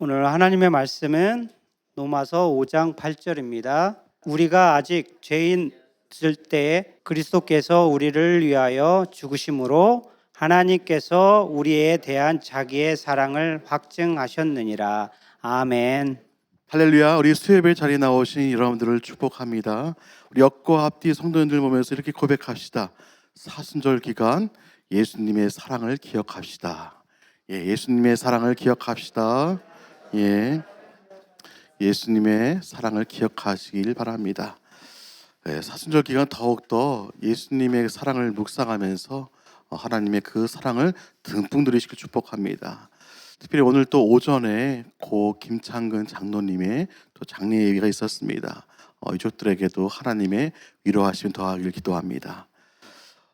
오늘 하나님의 말씀은 로마서 5장 8절입니다. 우리가 아직 죄인일 때에 그리스도께서 우리를 위하여 죽으심으로 하나님께서 우리에 대한 자기의 사랑을 확증하셨느니라. 아멘. 할렐루야. 우리 수요예배 자리에 나오신 여러분들을 축복합니다. 우리 옆과 앞뒤 성도님들 보면서 이렇게 고백합시다. 사순절 기간 예수님의 사랑을 기억합시다. 예수님의 사랑을 기억합시다. 예수님의 사랑을 기억하시길 바랍니다. 사순절 기간 더욱더 예수님의 사랑을 묵상하면서 하나님의 그 사랑을 듬뿍 누리시길 축복합니다. 특별히 오늘 또 오전에 고 김창근 장로님의 또 장례 예배가 있었습니다. 이족들에게도 하나님의 위로하심 더하길 기도합니다.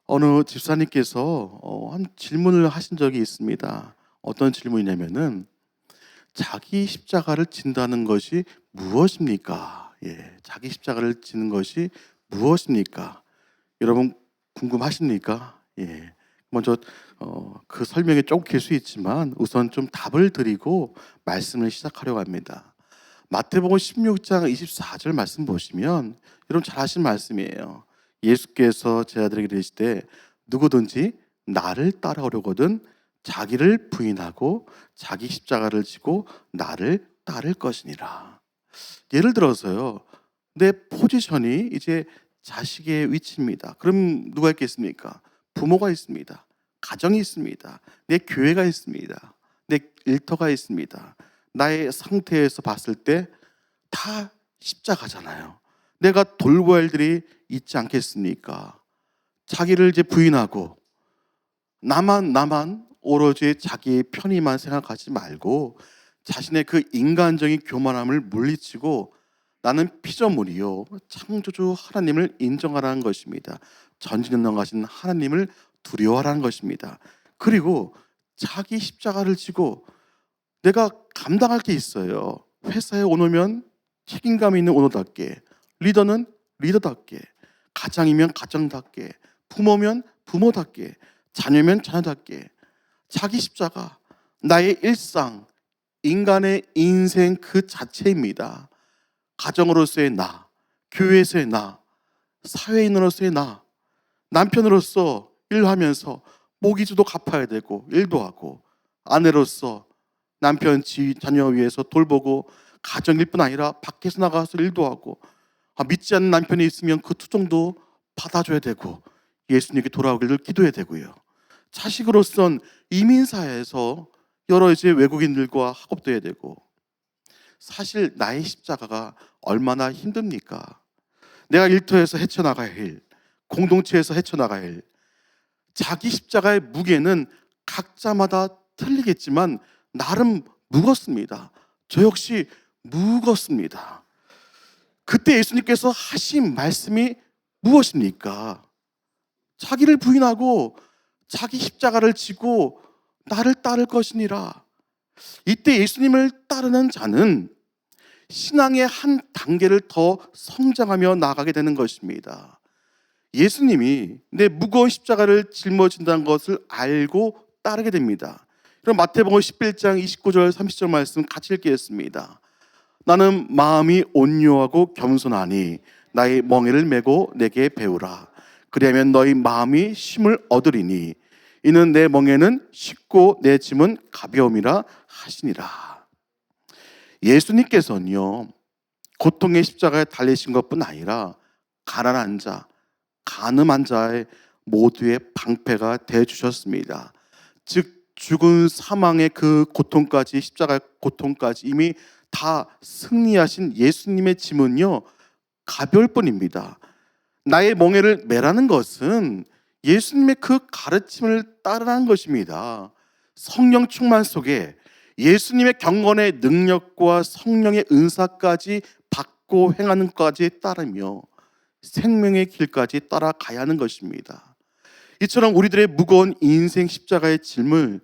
어느 집사님께서 한 질문을 하신 적이 있습니다. 어떤 질문이냐면은 자기 십자가를 진다는 것이 무엇입니까? 자기 십자가를 지는 것이 무엇입니까? 여러분 궁금하십니까? 먼저 그 설명이 조금 길 수 있지만 우선 좀 답을 드리고 말씀을 시작하려고 합니다. 마태복음 16장 24절 말씀 보시면 여러분 잘 아시는 말씀이에요. 예수께서 제자들에게 이르시되 누구든지 나를 따라오려거든 자기를 부인하고 자기 십자가를 지고 나를 따를 것이니라. 예를 들어서요, 내 포지션이 이제 자식의 위치입니다. 그럼 누가 있겠습니까? 부모가 있습니다. 가정이 있습니다. 내 교회가 있습니다. 내 일터가 있습니다. 나의 상태에서 봤을 때 다 십자가잖아요. 내가 돌보아야 할 일들이 있지 않겠습니까? 자기를 이제 부인하고 나만 오로지 자기의 편의만 생각하지 말고 자신의 그 인간적인 교만함을 물리치고 나는 피조물이요 창조주 하나님을 인정하라는 것입니다. 전지전능하신 하나님을 두려워하라는 것입니다. 그리고 자기 십자가를 지고 내가 감당할 게 있어요. 회사에 오면 책임감 있는 오너답게, 리더는 리더답게, 가장이면 가정답게, 부모면 부모답게, 자녀면 자녀답게 자기 십자가, 나의 일상, 인간의 인생 그 자체입니다. 가정으로서의 나, 교회에서의 나, 사회인으로서의 나, 남편으로서 일하면서 모기지도 갚아야 되고 일도 하고, 아내로서 남편, 자녀 위해서 돌보고 가정일 뿐 아니라 밖에서 나가서 일도 하고, 믿지 않는 남편이 있으면 그 투정도 받아줘야 되고 예수님께 돌아오기를 기도해야 되고요. 자식으로선 이민사회에서 여러 이제 외국인들과 학업도 해야 되고, 사실 나의 십자가가 얼마나 힘듭니까? 내가 일터에서 헤쳐나가야 할 일, 공동체에서 헤쳐나가야 할 일, 자기 십자가의 무게는 각자마다 틀리겠지만 나름 무겁습니다. 저 역시 무겁습니다. 그때 예수님께서 하신 말씀이 무엇입니까? 자기를 부인하고 자기 십자가를 지고 나를 따를 것이니라. 이때 예수님을 따르는 자는 신앙의 한 단계를 더 성장하며 나아가게 되는 것입니다. 예수님이 내 무거운 십자가를 짊어진다는 것을 알고 따르게 됩니다. 그럼 마태복음 11장 29절 30절 말씀 같이 읽겠습니다. 나는 마음이 온유하고 겸손하니 나의 멍에를 메고 내게 배우라. 그리하면 너희 마음이 쉼을 얻으리니 이는 내 멍에는 쉽고 내 짐은 가벼움이라 하시니라. 예수님께서는요 고통의 십자가에 달리신 것뿐 아니라 가난한 자, 간음한 자의 모두의 방패가 되어주셨습니다. 즉 죽은 사망의 그 고통까지, 십자가의 고통까지 이미 다 승리하신 예수님의 짐은요 가벼울 뿐입니다. 나의 멍에를 매라는 것은 예수님의 그 가르침을 따르라는 것입니다. 성령 충만 속에 예수님의 경건의 능력과 성령의 은사까지 받고 행하는 것까지 따르며 생명의 길까지 따라가야 하는 것입니다. 이처럼 우리들의 무거운 인생 십자가의 짐을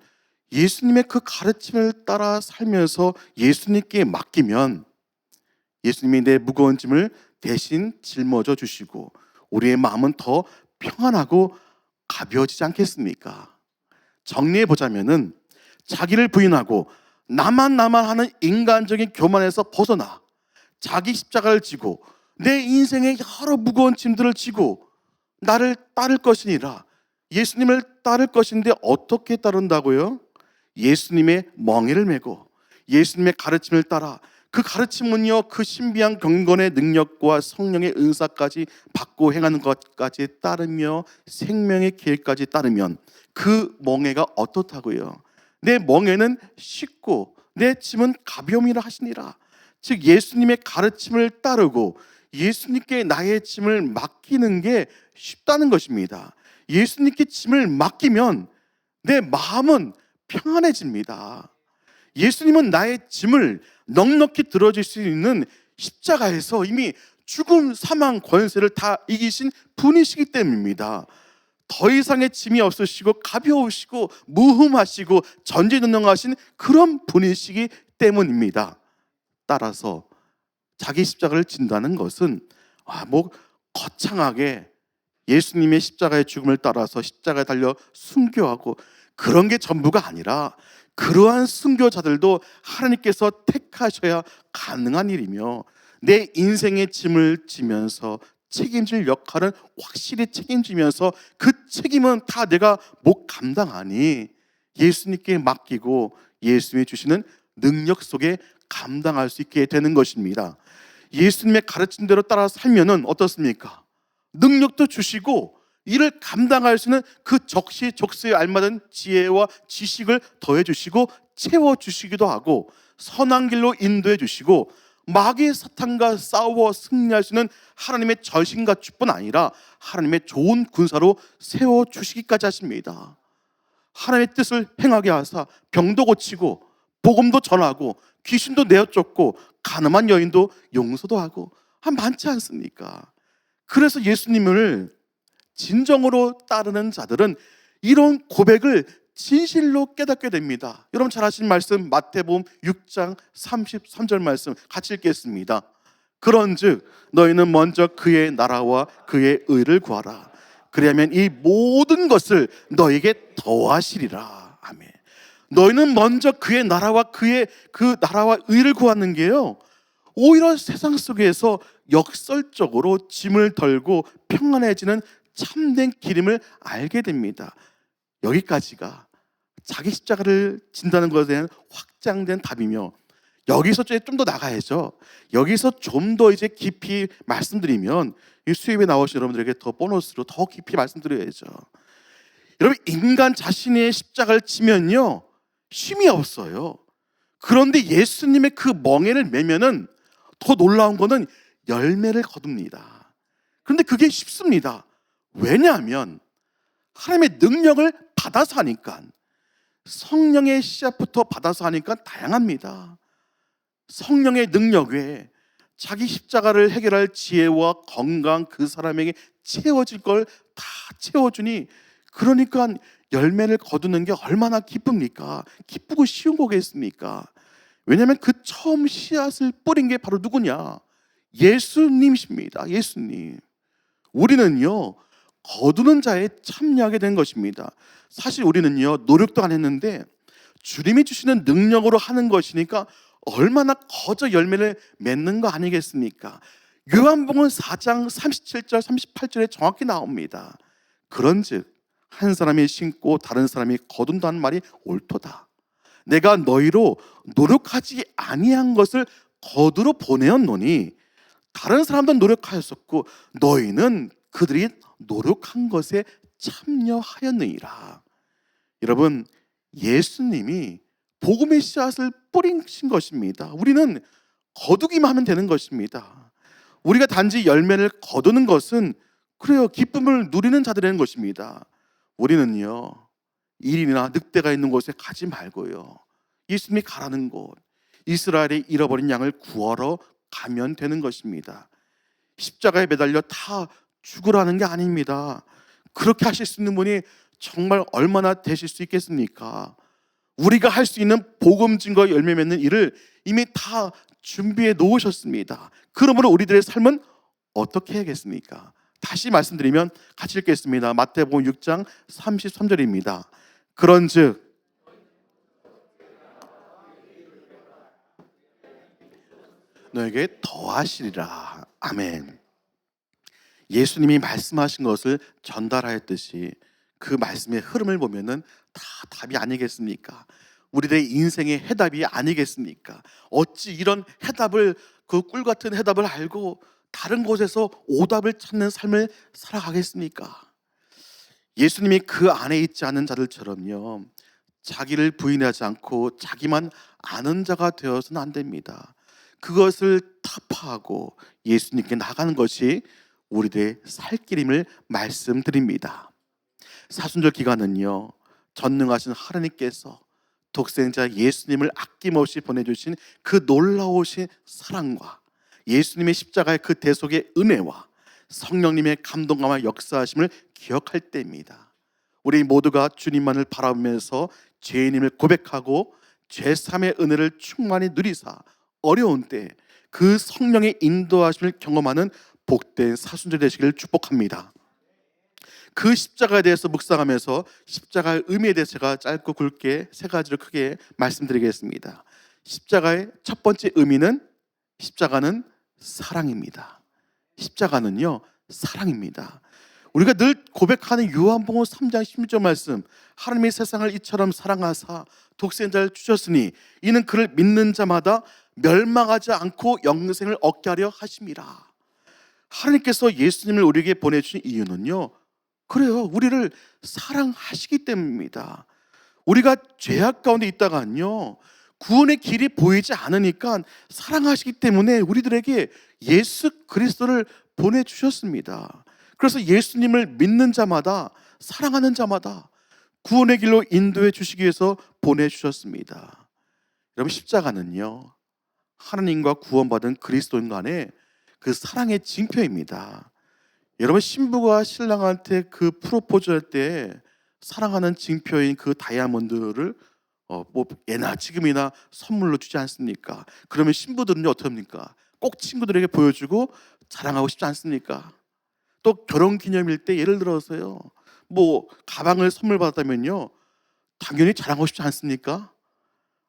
예수님의 그 가르침을 따라 살면서 예수님께 맡기면 예수님이 내 무거운 짐을 대신 짊어져 주시고 우리의 마음은 더 평안하고 가벼워지지 않겠습니까? 정리해 보자면은 자기를 부인하고 나만 하는 인간적인 교만에서 벗어나 자기 십자가를 지고 내 인생의 여러 무거운 짐들을 지고 나를 따를 것이니라. 예수님을 따를 것인데 어떻게 따른다고요? 예수님의 멍에를 메고 예수님의 가르침을 따라, 그 가르침은요, 그 신비한 경건의 능력과 성령의 은사까지 받고 행하는 것까지 따르며 생명의 길까지 따르면 그 멍에가 어떻다고요? 내 멍에는 쉽고 내 짐은 가벼움이라 하시니라. 즉 예수님의 가르침을 따르고 예수님께 나의 짐을 맡기는 게 쉽다는 것입니다. 예수님께 짐을 맡기면 내 마음은 평안해집니다. 예수님은 나의 짐을 넉넉히 들어줄 수 있는 십자가에서 이미 죽음, 사망, 권세를 다 이기신 분이시기 때문입니다. 더 이상의 짐이 없으시고 가벼우시고 무흠하시고 전지전능하신 그런 분이시기 때문입니다. 따라서 자기 십자가를 진다는 것은 거창하게 예수님의 십자가의 죽음을 따라서 십자가에 달려 순교하고 그런 게 전부가 아니라, 그러한 순교자들도 하나님께서 택하셔야 가능한 일이며 내 인생의 짐을 지면서 책임질 역할은 확실히 책임지면서 그 책임은 다 내가 못 감당하니 예수님께 맡기고 예수님이 주시는 능력 속에 감당할 수 있게 되는 것입니다. 예수님의 가르침대로 따라 살면은 어떻습니까? 능력도 주시고 이를 감당할 수 있는 그 적시적소에 알맞은 지혜와 지식을 더해 주시고 채워 주시기도 하고, 선한 길로 인도해 주시고, 마귀의 사탄과 싸워 승리할 수 있는 하나님의 전신갑주뿐 아니라 하나님의 좋은 군사로 세워 주시기까지 하십니다. 하나님의 뜻을 행하게 하사 병도 고치고 복음도 전하고 귀신도 내어쫓고 가늠한 여인도 용서도 하고 많지 않습니까? 그래서 예수님을 진정으로 따르는 자들은 이런 고백을 진실로 깨닫게 됩니다. 여러분 잘 아시는 말씀, 마태복음 6장 33절 말씀 같이 읽겠습니다. 그런즉 너희는 먼저 그의 나라와 그의 의를 구하라. 그리하면 이 모든 것을 너에게 더하시리라. 아멘. 너희는 먼저 그의 나라와 그 나라와 의를 구하는 게요, 오히려 세상 속에서 역설적으로 짐을 덜고 평안해지는 참된 길임을 알게 됩니다. 여기까지가 자기 십자가를 진다는 것에 대한 확장된 답이며, 여기서 좀 더 나가야죠. 여기서 좀 더 이제 깊이 말씀드리면, 이 수입에 나오신 여러분들에게 더 보너스로 더 깊이 말씀드려야죠. 여러분, 인간 자신의 십자가를 지면요 쉼이 없어요. 그런데 예수님의 그 멍에를 메면은 더 놀라운 거는 열매를 거둡니다. 그런데 그게 쉽습니다. 왜냐하면 하나님의 능력을 받아서 하니까, 성령의 씨앗부터 받아서 하니까 다양합니다. 성령의 능력 외에 자기 십자가를 해결할 지혜와 건강 그 사람에게 채워질 걸 다 채워주니, 그러니까 열매를 거두는 게 얼마나 기쁩니까? 기쁘고 쉬운 거겠습니까? 왜냐하면 그 처음 씨앗을 뿌린 게 바로 누구냐? 예수님이십니다. 예수님. 우리는요 거두는 자에 참여하게 된 것입니다. 사실 우리는요 노력도 안 했는데 주님이 주시는 능력으로 하는 것이니까 얼마나 거저 열매를 맺는 거 아니겠습니까? 요한복음 4장 37절 38절에 정확히 나옵니다. 그런즉 한 사람이 심고 다른 사람이 거둔다는 말이 옳도다. 내가 너희로 노력하지 아니한 것을 거두러 보내었노니 다른 사람도 노력하였었고 너희는 그들이 노력한 것에 참여하였느니라. 여러분, 예수님이 복음의 씨앗을 뿌리신 것입니다. 우리는 거두기만 하면 되는 것입니다. 우리가 단지 열매를 거두는 것은 그래요, 기쁨을 누리는 자들이라는 것입니다. 우리는요 일이나 늑대가 있는 곳에 가지 말고요, 예수님이 가라는 곳, 이스라엘의 잃어버린 양을 구하러 가면 되는 것입니다. 십자가에 매달려 다 죽으라는 게 아닙니다. 그렇게 하실 수 있는 분이 정말 얼마나 되실 수 있겠습니까? 우리가 할 수 있는 복음 증거 열매 맺는 일을 이미 다 준비해 놓으셨습니다. 그러므로 우리들의 삶은 어떻게 해야겠습니까? 다시 말씀드리면 같이 읽겠습니다. 마태복음 6장 33절입니다. 그런즉 너에게 더하시리라. 아멘. 예수님이 말씀하신 것을 전달하였듯이 그 말씀의 흐름을 보면은 다 답이 아니겠습니까? 우리들의 인생의 해답이 아니겠습니까? 어찌 이런 해답을, 그 꿀 같은 해답을 알고 다른 곳에서 오답을 찾는 삶을 살아가겠습니까? 예수님이 그 안에 있지 않은 자들처럼요, 자기를 부인하지 않고 자기만 아는 자가 되어서는 안 됩니다. 그것을 타파하고 예수님께 나가는 것이 우리들의 살 길임을 말씀드립니다. 사순절 기간은요, 전능하신 하나님께서 독생자 예수님을 아낌없이 보내주신 그 놀라우신 사랑과 예수님의 십자가의 그 대속의 은혜와 성령님의 감동감과 역사하심을 기억할 때입니다. 우리 모두가 주님만을 바라보면서 죄인임을 고백하고 죄삼의 은혜를 충만히 누리사 어려운 때 그 성령의 인도하심을 경험하는 복된 사순절 되시기를 축복합니다. 그 십자가에 대해서 묵상하면서 십자가의 의미에 대해서 제가 짧고 굵게 세 가지로 크게 말씀드리겠습니다. 십자가의 첫 번째 의미는, 십자가는 사랑입니다. 십자가는요, 사랑입니다. 우리가 늘 고백하는 요한복음 3장 16절 말씀, 하나님이 세상을 이처럼 사랑하사 독생자를 주셨으니 이는 그를 믿는 자마다 멸망하지 않고 영생을 얻게 하려 하심이라. 하나님께서 예수님을 우리에게 보내주신 이유는요, 그래요, 우리를 사랑하시기 때문입니다. 우리가 죄악 가운데 있다가요, 구원의 길이 보이지 않으니까 사랑하시기 때문에 우리들에게 예수 그리스도를 보내주셨습니다. 그래서 예수님을 믿는 자마다, 사랑하는 자마다 구원의 길로 인도해 주시기 위해서 보내주셨습니다. 여러분, 십자가는요, 하나님과 구원받은 그리스도인 간의 그 사랑의 징표입니다. 여러분, 신부가 신랑한테 그 프로포즈 할 때 사랑하는 징표인 그 다이아몬드를 뭐 예나 지금이나 선물로 주지 않습니까? 그러면 신부들은 어떻게 합니까? 꼭 친구들에게 보여주고 자랑하고 싶지 않습니까? 또 결혼 기념일 때 예를 들어서요, 뭐 가방을 선물 받았다면요, 당연히 자랑하고 싶지 않습니까?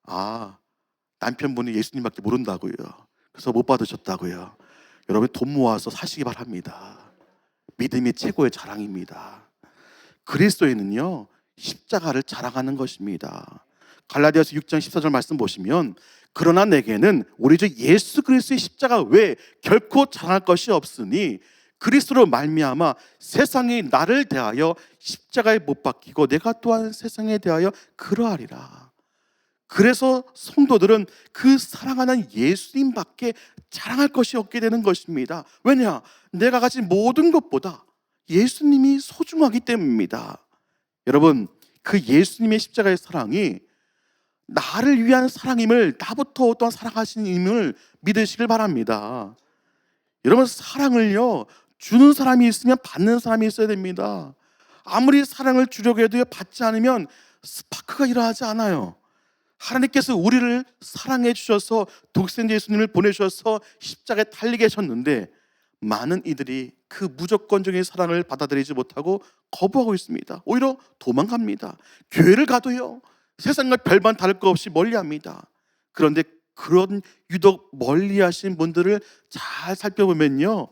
아, 남편분이 예수님밖에 모른다고요. 그래서 못 받으셨다고요. 여러분, 돈 모아서 사시기 바랍니다. 믿음이 최고의 자랑입니다. 그리스도인은요, 십자가를 자랑하는 것입니다. 갈라디아서 6장 14절 말씀 보시면, 그러나 내게는 우리 주 예수 그리스도의 십자가 외에 결코 자랑할 것이 없으니 그리스도로 말미암아 세상이 나를 대하여 십자가에 못 박히고 내가 또한 세상에 대하여 그러하리라. 그래서 성도들은 그 사랑하는 예수님밖에 자랑할 것이 없게 되는 것입니다. 왜냐? 내가 가진 모든 것보다 예수님이 소중하기 때문입니다. 여러분, 그 예수님의 십자가의 사랑이 나를 위한 사랑임을, 나부터 어떤 사랑하시는 임을 믿으시길 바랍니다. 여러분, 사랑을요, 주는 사람이 있으면 받는 사람이 있어야 됩니다. 아무리 사랑을 주려고 해도 받지 않으면 스파크가 일어나지 않아요. 하나님께서 우리를 사랑해 주셔서 독생자 예수님을 보내주셔서 십자가에 달리게 하셨는데, 많은 이들이 그 무조건적인 사랑을 받아들이지 못하고 거부하고 있습니다. 오히려 도망갑니다. 교회를 가도요, 세상과 별반 다를 것 없이 멀리합니다. 그런데 그런 유독 멀리하신 분들을 잘 살펴보면요,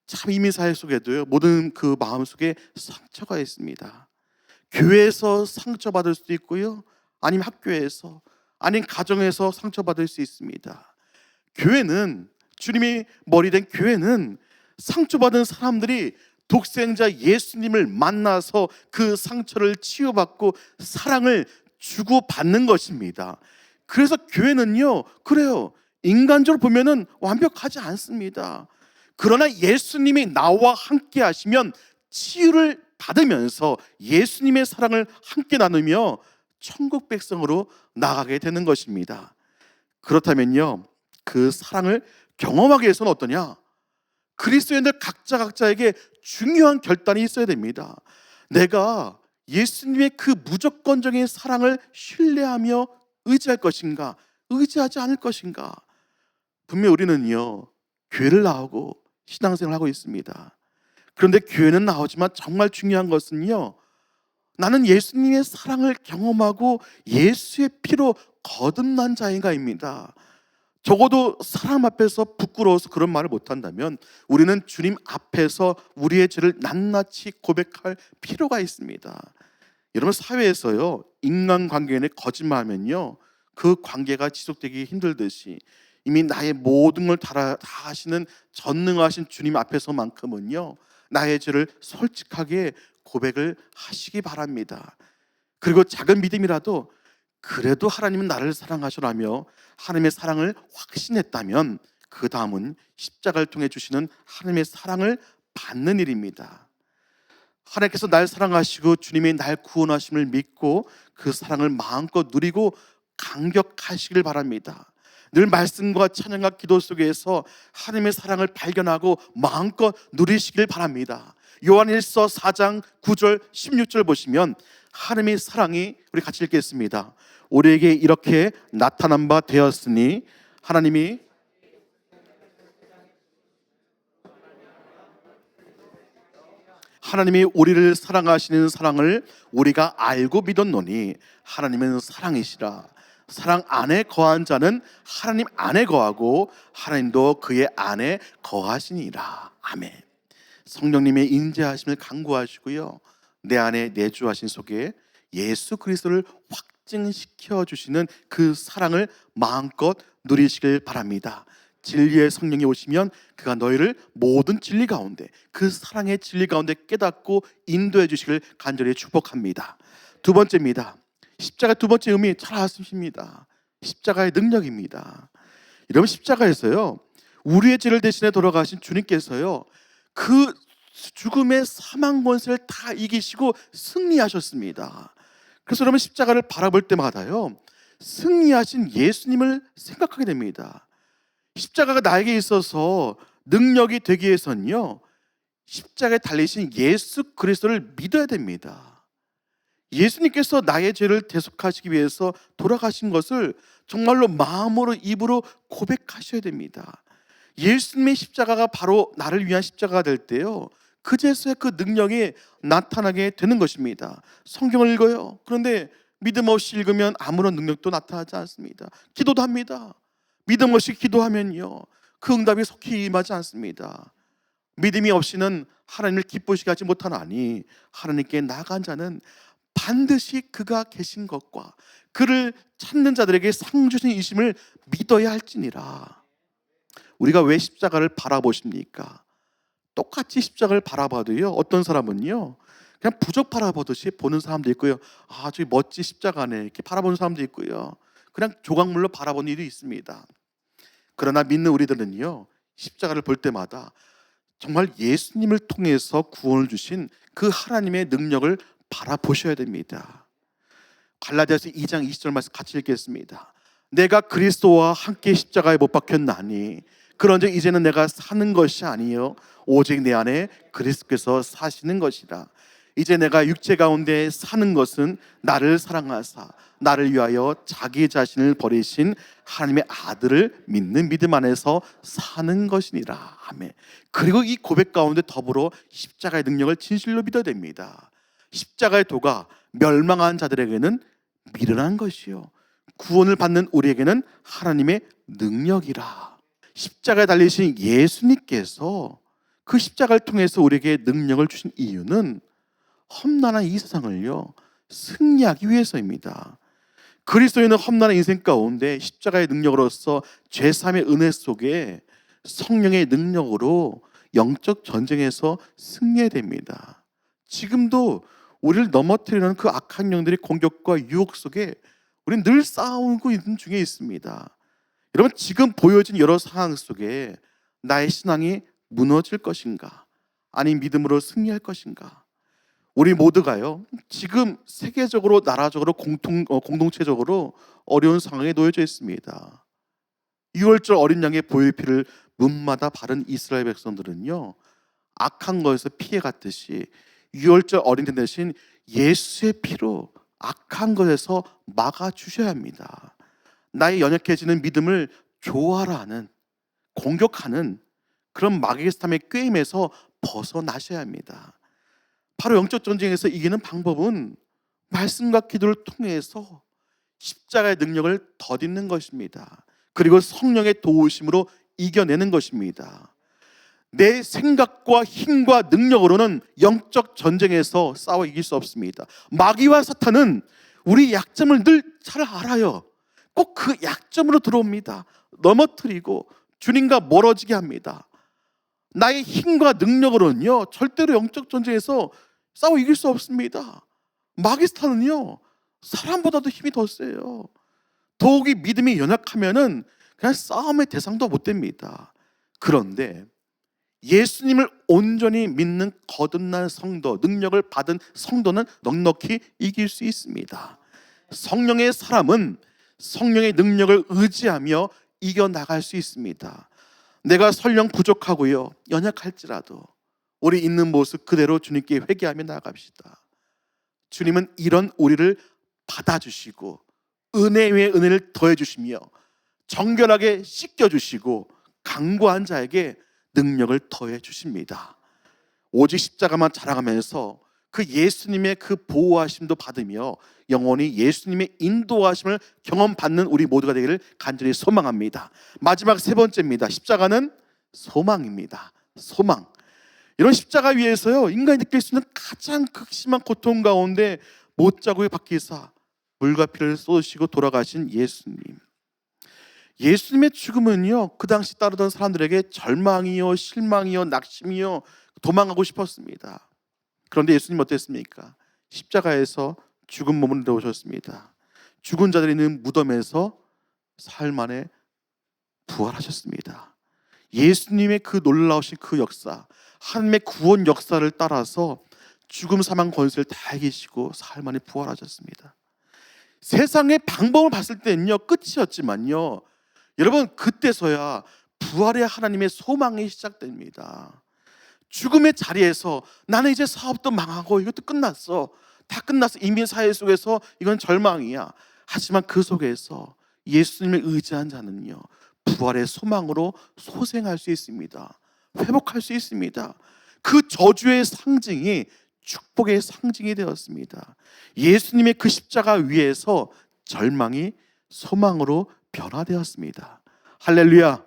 참 이민 사회 속에도요, 모든 그 마음 속에 상처가 있습니다. 교회에서 상처받을 수도 있고요, 아니면 학교에서, 아니면 가정에서 상처받을 수 있습니다. 교회는, 주님이 머리 된 교회는 상처받은 사람들이 독생자 예수님을 만나서 그 상처를 치유받고 사랑을 주고받는 것입니다. 그래서 교회는요, 그래요, 인간적으로 보면은 완벽하지 않습니다. 그러나 예수님이 나와 함께 하시면 치유를 받으면서 예수님의 사랑을 함께 나누며 천국 백성으로 나가게 되는 것입니다. 그렇다면요, 그 사랑을 경험하기 위해서는 어떠냐? 그리스도인들 각자에게 중요한 결단이 있어야 됩니다. 내가 예수님의 그 무조건적인 사랑을 신뢰하며 의지할 것인가, 의지하지 않을 것인가? 분명 우리는요, 교회를 나오고 신앙생활을 하고 있습니다. 그런데 교회는 나오지만 정말 중요한 것은요, 나는 예수님의 사랑을 경험하고 예수의 피로 거듭난 자인가입니다. 적어도 사람 앞에서 부끄러워서 그런 말을 못한다면 우리는 주님 앞에서 우리의 죄를 낱낱이 고백할 필요가 있습니다. 여러분, 사회에서요, 인간관계에 거짓말하면요, 그 관계가 지속되기 힘들듯이 이미 나의 모든 걸 다 하시는 전능하신 주님 앞에서만큼은요, 나의 죄를 솔직하게 고백을 하시기 바랍니다. 그리고 작은 믿음이라도 그래도 하나님은 나를 사랑하시라며 하나님의 사랑을 확신했다면 그 다음은 십자가를 통해 주시는 하나님의 사랑을 받는 일입니다. 하나님께서 날 사랑하시고 주님이 날 구원하심을 믿고 그 사랑을 마음껏 누리고 감격하시길 바랍니다. 늘 말씀과 찬양과 기도 속에서 하나님의 사랑을 발견하고 마음껏 누리시길 바랍니다. 요한일서 4장 9절 16절 보시면 하나님의 사랑이, 우리 같이 읽겠습니다. 우리에게 이렇게 나타난 바 되었으니 하나님이 우리를 사랑하시는 사랑을 우리가 알고 믿었노니 하나님은 사랑이시라. 사랑 안에 거한 자는 하나님 안에 거하고 하나님도 그의 안에 거하시니라. 아멘. 성령님의 인재하심을 간구하시고요, 내 안에 내주하신 속에 예수 그리스도를 확증시켜 주시는 그 사랑을 마음껏 누리시길 바랍니다. 진리의 성령이 오시면 그가 너희를 모든 진리 가운데, 그 사랑의 진리 가운데 깨닫고 인도해 주시길 간절히 축복합니다. 두 번째입니다. 십자가 두 번째 의미 잘 아십니다. 십자가의 능력입니다. 여러분, 십자가에서요, 우리의 죄를 대신해 돌아가신 주님께서요, 그 죽음의 사망 권세를 다 이기시고 승리하셨습니다. 그래서 여러분, 십자가를 바라볼 때마다요, 승리하신 예수님을 생각하게 됩니다. 십자가가 나에게 있어서 능력이 되기 위해서는요, 십자가에 달리신 예수 그리스도를 믿어야 됩니다. 예수님께서 나의 죄를 대속하시기 위해서 돌아가신 것을 정말로 마음으로 입으로 고백하셔야 됩니다. 예수님의 십자가가 바로 나를 위한 십자가가 될 때요, 그제서야 그 능력이 나타나게 되는 것입니다. 성경을 읽어요. 그런데 믿음 없이 읽으면 아무런 능력도 나타나지 않습니다. 기도도 합니다. 믿음 없이 기도하면요, 그 응답이 속히 임하지 않습니다. 믿음이 없이는 하나님을 기쁘시게 하지 못하나니 하나님께 나아간 자는 반드시 그가 계신 것과 그를 찾는 자들에게 상 주신 이심을 믿어야 할지니라. 우리가 왜 십자가를 바라보십니까? 똑같이 십자가를 바라봐도요, 어떤 사람은요, 그냥 부적 바라보듯이 보는 사람도 있고요, 아, 저기 멋진 십자가네 이렇게 바라보는 사람도 있고요, 그냥 조각물로 바라보는 일이 있습니다. 그러나 믿는 우리들은요, 십자가를 볼 때마다 정말 예수님을 통해서 구원을 주신 그 하나님의 능력을 바라보셔야 됩니다. 갈라디아서 2장 20절 말씀 같이 읽겠습니다. 내가 그리스도와 함께 십자가에 못 박혔나니 그런즉 이제는 내가 사는 것이 아니요 오직 내 안에 그리스도께서 사시는 것이라. 이제 내가 육체 가운데 사는 것은 나를 사랑하사 나를 위하여 자기 자신을 버리신 하나님의 아들을 믿는 믿음 안에서 사는 것이니라. 아멘. 그리고 이 고백 가운데 더불어 십자가의 능력을 진실로 믿어야 됩니다. 십자가의 도가 멸망한 자들에게는 미련한 것이요 구원을 받는 우리에게는 하나님의 능력이라. 십자가에 달리신 예수님께서 그 십자가를 통해서 우리에게 능력을 주신 이유는 험난한 이 세상을요 승리하기 위해서입니다. 그리스도인은 험난한 인생 가운데 십자가의 능력으로서 죄사함의 은혜 속에 성령의 능력으로 영적 전쟁에서 승리해야 됩니다. 지금도 우리를 넘어뜨리는 그 악한 영들의 공격과 유혹 속에 우리는 늘 싸우고 있는 중에 있습니다. 여러분, 지금 보여진 여러 상황 속에 나의 신앙이 무너질 것인가, 아니 믿음으로 승리할 것인가? 우리 모두가요 지금 세계적으로, 나라적으로, 공동체적으로 어려운 상황에 놓여져 있습니다. 6월절 어린 양의 보혈 피를 문마다 바른 이스라엘 백성들은요 악한 것에서 피해갔듯이 6월절 어린 양 대신 예수의 피로 악한 것에서 막아주셔야 합니다. 나의 연약해지는 믿음을 조화라 하는, 공격하는 그런 마귀의 사탐의 꾀임에서 벗어나셔야 합니다. 바로 영적 전쟁에서 이기는 방법은 말씀과 기도를 통해서 십자가의 능력을 덧입는 것입니다. 그리고 성령의 도우심으로 이겨내는 것입니다. 내 생각과 힘과 능력으로는 영적 전쟁에서 싸워 이길 수 없습니다. 마귀와 사탄은 우리 약점을 늘 잘 알아요. 꼭 그 약점으로 들어옵니다. 넘어뜨리고 주님과 멀어지게 합니다. 나의 힘과 능력으로는요, 절대로 영적 전쟁에서 싸워 이길 수 없습니다. 마귀 사탄은요, 사람보다도 힘이 더 세요. 더욱이 믿음이 연약하면은 그냥 싸움의 대상도 못 됩니다. 그런데 예수님을 온전히 믿는 거듭난 성도, 능력을 받은 성도는 넉넉히 이길 수 있습니다. 성령의 사람은 성령의 능력을 의지하며 이겨나갈 수 있습니다. 내가 설령 부족하고요, 연약할지라도 우리 있는 모습 그대로 주님께 회개하며 나아갑시다. 주님은 이런 우리를 받아주시고 은혜 위에 은혜를 더해주시며 정결하게 씻겨주시고 강구한 자에게 능력을 더해주십니다. 오직 십자가만 자랑하면서 그 예수님의 그 보호하심도 받으며 영원히 예수님의 인도하심을 경험받는 우리 모두가 되기를 간절히 소망합니다. 마지막 세 번째입니다. 십자가는 소망입니다. 소망. 이런 십자가 위에서요, 인간이 느낄 수 있는 가장 극심한 고통 가운데 못자국에 박히사 물과 피를 쏟으시고 돌아가신 예수님. 예수님의 죽음은요, 그 당시 따르던 사람들에게 절망이요, 실망이요, 낙심이요, 도망가고 싶었습니다. 그런데 예수님 어땠습니까? 십자가에서 죽은 몸을 내오셨습니다. 죽은 자들이 있는 무덤에서 사흘 만에 부활하셨습니다. 예수님의 그 놀라우신 그 역사, 하나님의 구원 역사를 따라서 죽음 사망 권세를 다 이기시고 사흘 만에 부활하셨습니다. 세상의 방법을 봤을 때는요, 끝이었지만요, 여러분, 그때서야 부활의 하나님의 소망이 시작됩니다. 죽음의 자리에서 나는 이제 사업도 망하고 이것도 끝났어, 다 끝났어, 이민 사회 속에서 이건 절망이야. 하지만 그 속에서 예수님을 의지한 자는요, 부활의 소망으로 소생할 수 있습니다. 회복할 수 있습니다. 그 저주의 상징이 축복의 상징이 되었습니다. 예수님의 그 십자가 위에서 절망이 소망으로 변화되었습니다. 할렐루야.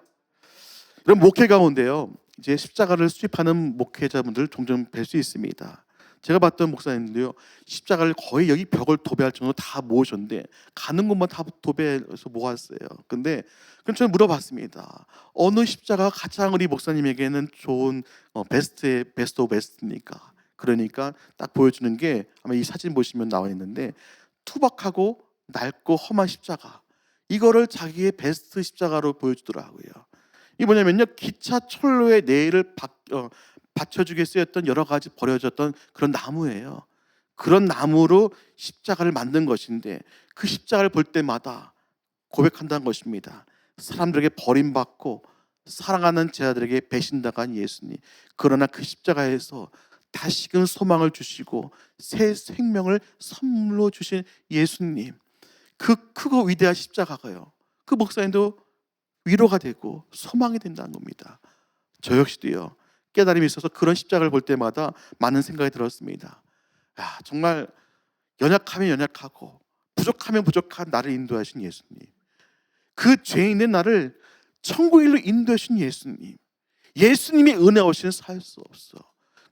이런 목회 가운데요, 이제 십자가를 수집하는 목회자분들 종종 뵐 수 있습니다. 제가 봤던 목사님인데요, 십자가를 거의 여기 벽을 도배할 정도로 다 모으셨는데 가는 곳만 다 도배해서 모았어요. 근데 그럼 저는 물어봤습니다. 어느 십자가 가장 우리 목사님에게는 좋은 베스트 오브 베스트입니까? 그러니까 딱 보여주는 게 아마 이 사진 보시면 나와 있는데, 투박하고 낡고 험한 십자가, 이거를 자기의 베스트 십자가로 보여주더라고요. 이게 뭐냐면요, 기차 철로의 내일을 받쳐주게 쓰였던 여러 가지 버려졌던 그런 나무예요. 그런 나무로 십자가를 만든 것인데, 그 십자가를 볼 때마다 고백한다는 것입니다. 사람들에게 버림받고 사랑하는 제자들에게 배신당한 예수님, 그러나 그 십자가에서 다시금 소망을 주시고 새 생명을 선물로 주신 예수님, 그 크고 위대한 십자가가요, 그 목사님도 위로가 되고 소망이 된다는 겁니다. 저 역시도요, 깨달음이 있어서 그런 십자가를 볼 때마다 많은 생각이 들었습니다. 야, 정말 연약하면 연약하고 부족하면 부족한 나를 인도하신 예수님, 그 죄인의 나를 천국일로 인도하신 예수님, 예수님이 은혜 없이는 살 수 없어.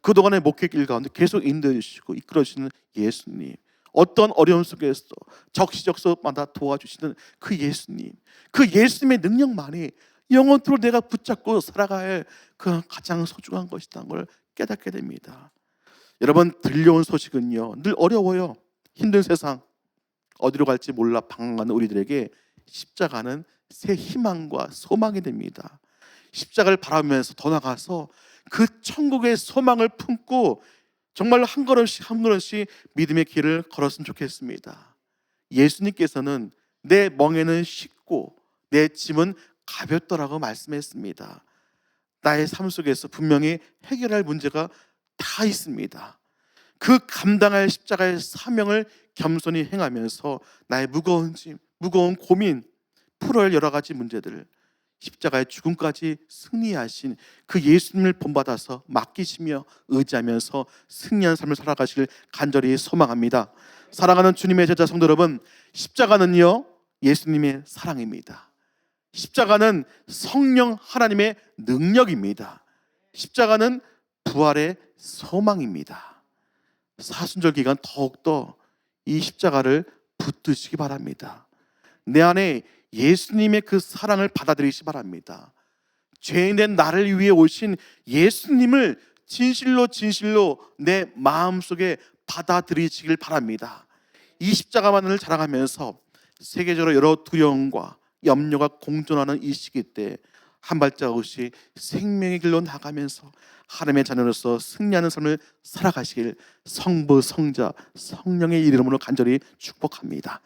그동안의 목회길 가운데 계속 인도해 주시고 이끌어 주시는 예수님, 어떤 어려움 속에서 적시적소마다 도와주시는 그 예수님, 그 예수님의 능력만이 영원토록 내가 붙잡고 살아가야 할 그 가장 소중한 것이라는 걸 깨닫게 됩니다. 여러분, 들려온 소식은요, 늘 어려워요. 힘든 세상, 어디로 갈지 몰라 방황하는 우리들에게 십자가는 새 희망과 소망이 됩니다. 십자가를 바라보면서 더 나가서 그 천국의 소망을 품고 정말 한 걸음씩 한 걸음씩 믿음의 길을 걸었으면 좋겠습니다. 예수님께서는 내 멍에는 쉽고 내 짐은 가볍더라고 말씀했습니다. 나의 삶 속에서 분명히 해결할 문제가 다 있습니다. 그 감당할 십자가의 사명을 겸손히 행하면서 나의 무거운 짐, 무거운 고민, 풀어야 할 여러 가지 문제들을 십자가의 죽음까지 승리하신 그 예수님을 본받아서 맡기시며 의지하면서 승리한 삶을 살아가시길 간절히 소망합니다. 사랑하는 주님의 제자 성도 여러분, 십자가는요, 예수님의 사랑입니다. 십자가는 성령 하나님의 능력입니다. 십자가는 부활의 소망입니다. 사순절 기간 더욱더 이 십자가를 붙드시기 바랍니다. 내 안에 예수님의 그 사랑을 받아들이시기 바랍니다. 죄인된 나를 위해 오신 예수님을 진실로 내 마음속에 받아들이시길 바랍니다. 이 십자가만을 자랑하면서 세계적으로 여러 두려움과 염려가 공존하는 이 시기 때 한 발자국씩 생명의 길로 나가면서 하나님의 자녀로서 승리하는 삶을 살아가시길 성부, 성자, 성령의 이름으로 간절히 축복합니다.